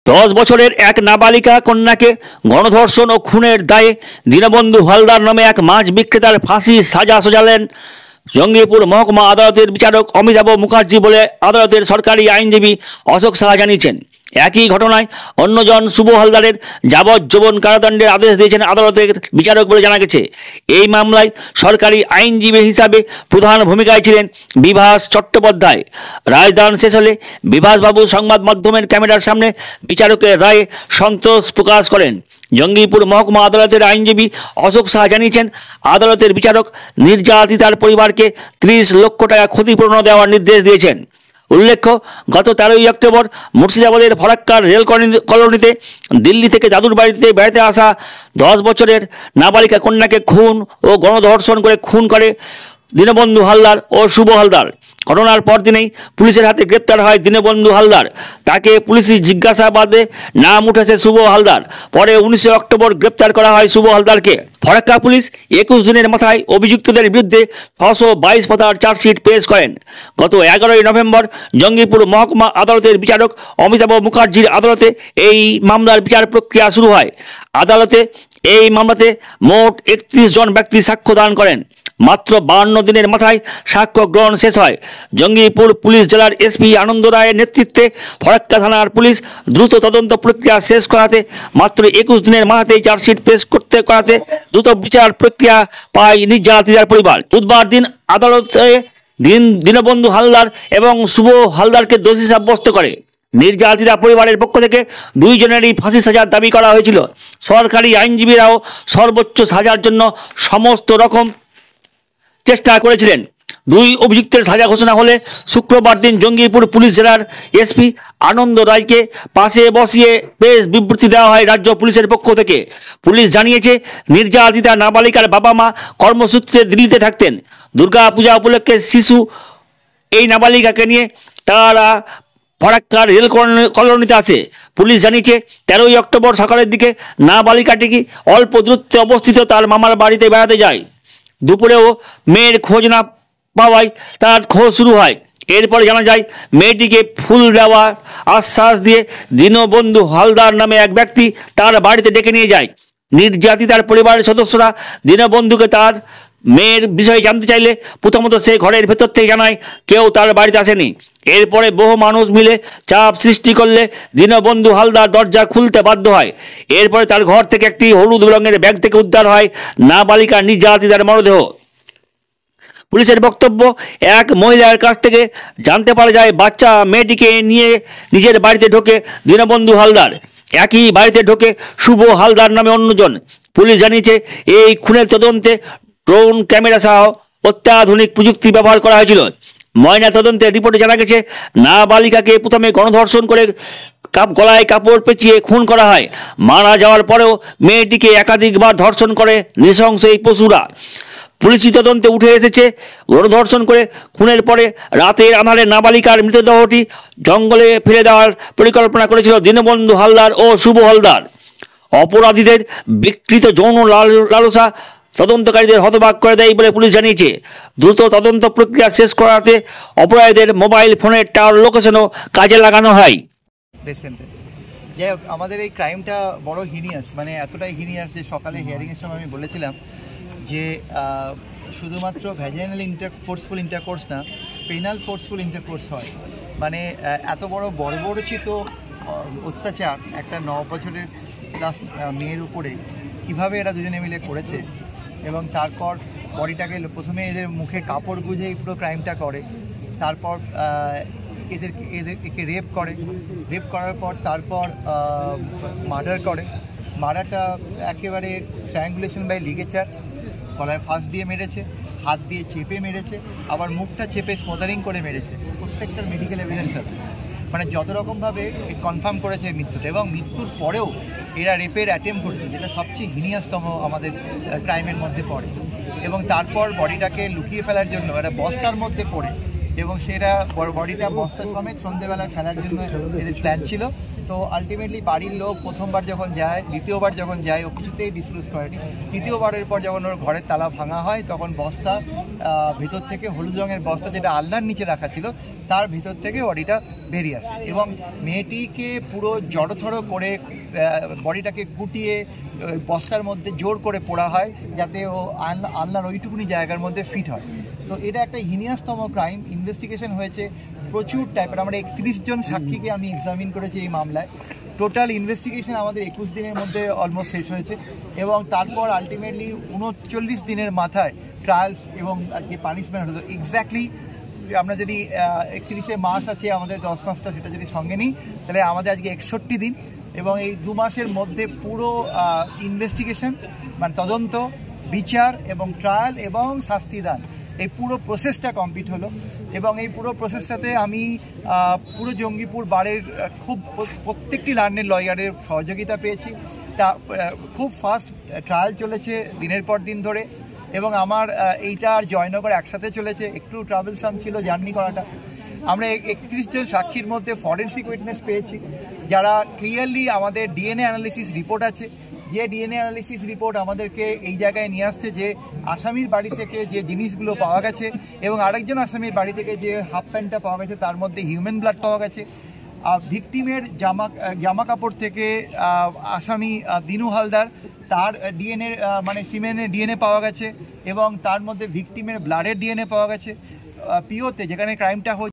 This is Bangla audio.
10 বছরের এক নাবালিকা কন্যাকে গণধর্ষণ ও খুনের দায়ে দীনবন্ধু হালদার নামে এক মাছ বিক্রেতার ফাঁসির সাজা সাজালেন জঙ্গিপুর মহকুমা আদালতের বিচারক অমিতাভ মুখার্জি বলে আদালতের সরকারি আইনজীবী অশোক সাহা জানিয়েছেন। একই ঘটনায় অন্যজন শুভ হালদারের যাবজ্জীবন কারাদণ্ডের আদেশ দিয়েছেন আদালতের বিচারক বলে জানা গেছে। এই মামলায় সরকারি আইনজীবী হিসাবে প্রধান ভূমিকায় ছিলেন বিভাস চট্টোপাধ্যায়। রায়দান শেষ হলে বিভাসবাবু সংবাদ মাধ্যমের ক্যামেরার সামনে বিচারকের রায়ে সন্তোষ প্রকাশ করেন। জঙ্গিপুর মহকুমা আদালতের আইনজীবী অশোক সাহা জানিয়েছেন, আদালতের বিচারক নির্যাতিতার পরিবারকে 30 লক্ষ টাকা ক্ষতিপূরণ দেওয়ার নির্দেশ দিয়েছেন। উল্লেখ্য, গত 13ই অক্টোবর মুর্শিদাবাদের ফরাক্কার রেল কলোনিতে দিল্লি থেকে দাদুর বাড়িতে বেড়াতে আসা 10 বছরের নাবালিকা কন্যাকে খুন ও গণধর্ষণ করে খুন করে দীনবন্ধু হালদার ও শুভ হালদার। ঘটনার পরদিনেই পুলিশের হাতে গ্রেপ্তার হয় দীনবন্ধু হালদার। তাকে পুলিশি জিজ্ঞাসাবাদে নাম উঠেছে শুভ হালদার। পরে 19 অক্টোবর গ্রেপ্তার করা হয় শুভ হালদারকে। ফরাক্কা পুলিশ 21 দিনের মাথায় অভিযুক্তদের বিরুদ্ধে 622 পাতার চার্জশিট পেশ করেন। গত 11ই নভেম্বর জঙ্গিপুর মহকুমা আদালতের বিচারক অমিতাভ মুখার্জির আদালতে এই মামলার বিচার প্রক্রিয়া শুরু হয়। আদালতে এই মামলাতে মোট 31 জন ব্যক্তি সাক্ষ্য দান করেন। মাত্র 52 দিনের মাথায় সাক্ষ্য গ্রহণ শেষ হয়। জঙ্গিপুর পুলিশ জেলার এসপি আনন্দ রায়ের নেতৃত্বে ফরাক্কা থানার পুলিশ দ্রুত তদন্ত প্রক্রিয়া শেষ করাতে মাত্র 21 দিনের মাথাতেই চার্জশিট পেশ করাতে দ্রুত বিচার প্রক্রিয়া পায় নির্যাতিতার পরিবার। বুধবার দিন আদালতে দীনবন্ধু হালদার এবং শুভ হালদারকে দোষী সাব্যস্ত করে। নির্যাতিতা পরিবারের পক্ষ থেকে 2 জনেরই ফাঁসি সাজার দাবি করা হয়েছিল। সরকারি আইনজীবীরাও সর্বোচ্চ সাজার জন্য সমস্ত রকম চেষ্টা করেছিলেন। 2 অভিযুক্তের সাজা ঘোষণা হলে শুক্রবার দিন জঙ্গিপুর পুলিশ জেলার এসপি আনন্দ রায়কে পাশে বসিয়ে প্রেস বিবৃতি দেওয়া হয় রাজ্য পুলিশের পক্ষ থেকে। পুলিশ জানিয়েছে, নির্যাতিতা নাবালিকার বাবা মা কর্মসূত্রে দিল্লিতে থাকতেন। দুর্গা পূজা উপলক্ষে শিশু এই নাবালিকাকে নিয়ে তারা ফরাক্কার রেল কলোনিতে আসে। পুলিশ জানিয়েছে, 13ই অক্টোবর সকালের দিকে নাবালিকাটি অল্প দূরত্বে অবস্থিত তার মামার বাড়িতে বেড়াতে যায়। দুপুরেও মেয়ের খোঁজ না পাওয়ায় তার খোঁজ শুরু হয়। এরপরে জানা যায়, মেয়েটিকে ফুল দেওয়ার আশ্বাস দিয়ে দীনবন্ধু হালদার নামে এক ব্যক্তি তার বাড়িতে ডেকে নিয়ে যায়। নির্যাতিতার পরিবারের সদস্যরা দীনবন্ধুকে তার মেয়ের বিষয়ে জানতে চাইলে প্রথমত সে ঘরের ভেতর থেকে জানায় কেউ তার বাড়িতে আসেনি। এরপরে বহু মানুষ মিলে চাপ সৃষ্টি করলে দীনবন্ধু হালদার দরজা খুলতে বাধ্য হয়। এরপরে তার ঘর থেকে একটি হলুদ রঙের ব্যাগ থেকে উদ্ধার হয় নাবালিকা নির্যাতিতার মরদেহ। পুলিশের বক্তব্য, এক মহিলার কাছ থেকে জানতে পারা যায় বাচ্চা মেয়েটিকে নিয়ে নিজের বাড়িতে ঢোকে দীনবন্ধু হালদার। একই বাড়িতে ঢোকে শুভ হালদার নামে অন্যজন। পুলিশ জানিয়েছে, এই খুনের তদন্তে ড্রোন ক্যামেরা সহ অত্যাধুনিক প্রযুক্তি ব্যবহার করা হয়েছিল। ময়না তদন্তের রিপোর্টে জানা গেছে, নাবালিকাকে প্রথমে গণধর্ষণ করে গলায় কাপড় পেঁচিয়ে খুন করা হয়। মারা যাওয়ার পরেও মেয়েটিকে একাধিকবার ধর্ষণ করে নৃশংস এই পশুরা। পুলিশি তদন্তে উঠে এসেছে, গণধর্ষণ করে খুনের পরে রাতের আঁধারে নাবালিকার মৃতদেহটি জঙ্গলে ফেলে দেওয়ার পরিকল্পনা করেছিল দীনবন্ধু হালদার ও শুভ হালদার। অপরাধীদের বিকৃত যৌন লালসা তদন্তকারীদের হতবাক করে দেয় বলে পুলিশ জানিয়েছে। দ্রুত তদন্ত প্রক্রিয়া শেষ করাতে অপরাধীদের মোবাইল ফোনের টাওয়ার লোকেশনও কাজে লাগানো হয়। আমাদের এই ক্রাইমটা বড় হিনিয়াস, মানে এতটাই হিনিয়াস যে সকালে হিয়ারিংয়ের সময় আমি বলেছিলাম যে শুধুমাত্র ভ্যাজাইনাল ফোর্সফুল ইন্টারকোর্স না, পেনাল ফোর্সফুল ইন্টারকোর্স হয়। মানে এত বড় বর্বরচিত অত্যাচার একটা 9 বছরের মেয়ের উপরে কিভাবে এরা দুজনে মিলে করেছে। এবং তারপর বডিটাকে প্রথমে এদের মুখে কাপড় গুঁজেই পুরো ক্রাইমটা করে, তারপর একে রেপ করার পর তারপর মার্ডার করে। মার্ডারটা একেবারে স্ট্র্যাঙ্গুলেশন বাই লিগেচার, গলায় ফাঁস দিয়ে মেরেছে, হাত দিয়ে চেপে মেরেছে, আবার মুখটা চেপে স্মোদারিং করে মেরেছে। প্রত্যেকটার মেডিকেল এভিডেন্স আছে, মানে যত রকমভাবে কনফার্ম করেছে মৃত্যুটা। এবং মৃত্যুর পরেও এরা রেপের অ্যাটেম্প করছে, যেটা সবচেয়ে হিনিয়াসতম আমাদের ক্রাইমের মধ্যে পড়ে। এবং তারপর বডিটাকে লুকিয়ে ফেলার জন্য একটা বস্তার মধ্যে পড়ে এবং সেটা বডিটা বস্তা সমেত সন্ধ্যেবেলায় ফেলার জন্য এদের প্ল্যান ছিল। তো আলটিমেটলি বাড়ির লোক প্রথমবার যখন যায়, দ্বিতীয়বার যখন যায় ও কিছুতেই ডিসক্লোজ করেনি। তৃতীয়বারের পর যখন ওর ঘরের তালা ভাঙা হয় তখন বস্তা ভিতর থেকে হলুদ রঙের বস্তা যেটা আলনার নিচে রাখা ছিল তার ভিতর থেকে বডিটা বেরিয়ে আসে এবং মেয়েটিকে পুরো জড়োথড়ো করে বডিটাকে কুটিয়ে বস্তার মধ্যে জোর করে পোড়া হয় যাতে ও আলনার ওইটুকুনি জায়গার মধ্যে ফিট হয়। তো এটা একটা হিনিয়াসতম ক্রাইম। ইনভেস্টিগেশন হয়েছে প্রচুর টাইপের, আমরা 31 জন সাক্ষীকে আমি এক্সামিন করেছি এই মামলায়। টোটাল ইনভেস্টিগেশন আমাদের 21 দিনের মধ্যে অলমোস্ট শেষ হয়েছে এবং তারপর আলটিমেটলি 39 দিনের মাথায় ট্রায়ালস এবং আজকে পানিশমেন্ট হলো। এক্স্যাক্টলি আমরা যদি 31শে মার্চ আছে আমাদের 10 মাসটা, সেটা যদি সঙ্গে নিই তাহলে আমাদের আজকে 61 দিন এবং এই 2 মাসের মধ্যে পুরো ইনভেস্টিগেশন মানে তদন্ত, বিচার এবং ট্রায়াল এবং শাস্তিদান এই পুরো প্রসেসটা কমপ্লিট হলো। এবং এই পুরো প্রসেসটাতে আমি পুরো জঙ্গিপুর বারের খুব প্রত্যেকটি লার্নের লয়ারের সহযোগিতা পেয়েছি। তা খুব ফাস্ট ট্রায়াল চলেছে দিনের পর দিন ধরে এবং আমার এইটা আর জয়নগর একসাথে চলেছে, একটু ট্রাভেলসাম ছিল জার্নি করাটা। আমরা 31 জন সাক্ষীর মধ্যে ফরেন্সিক উইটনেস পেয়েছি যারা ক্লিয়ারলি আমাদের ডিএনএ অ্যানালিসিস রিপোর্ট আছে, যে ডিএনএ অ্যানালিসিস রিপোর্ট আমাদেরকে এই জায়গায় নিয়ে আসছে যে আসামির বাড়ি থেকে যে জিনিসগুলো পাওয়া গেছে এবং আরেকজন আসামির বাড়ি থেকে যে হাফ প্যান্টটা পাওয়া গেছে তার মধ্যে হিউম্যান ব্লাড পাওয়া গেছে। ভিকটিমের জামা কাপড় থেকে আসামি দিনু হালদার তার ডিএনএ মানে সিমেনের ডিএনএ পাওয়া গেছে এবং তার মধ্যে ভিকটিমের ব্লাডের ডিএনএ পাওয়া গেছে পিওতে যেখানে ক্রাইমটা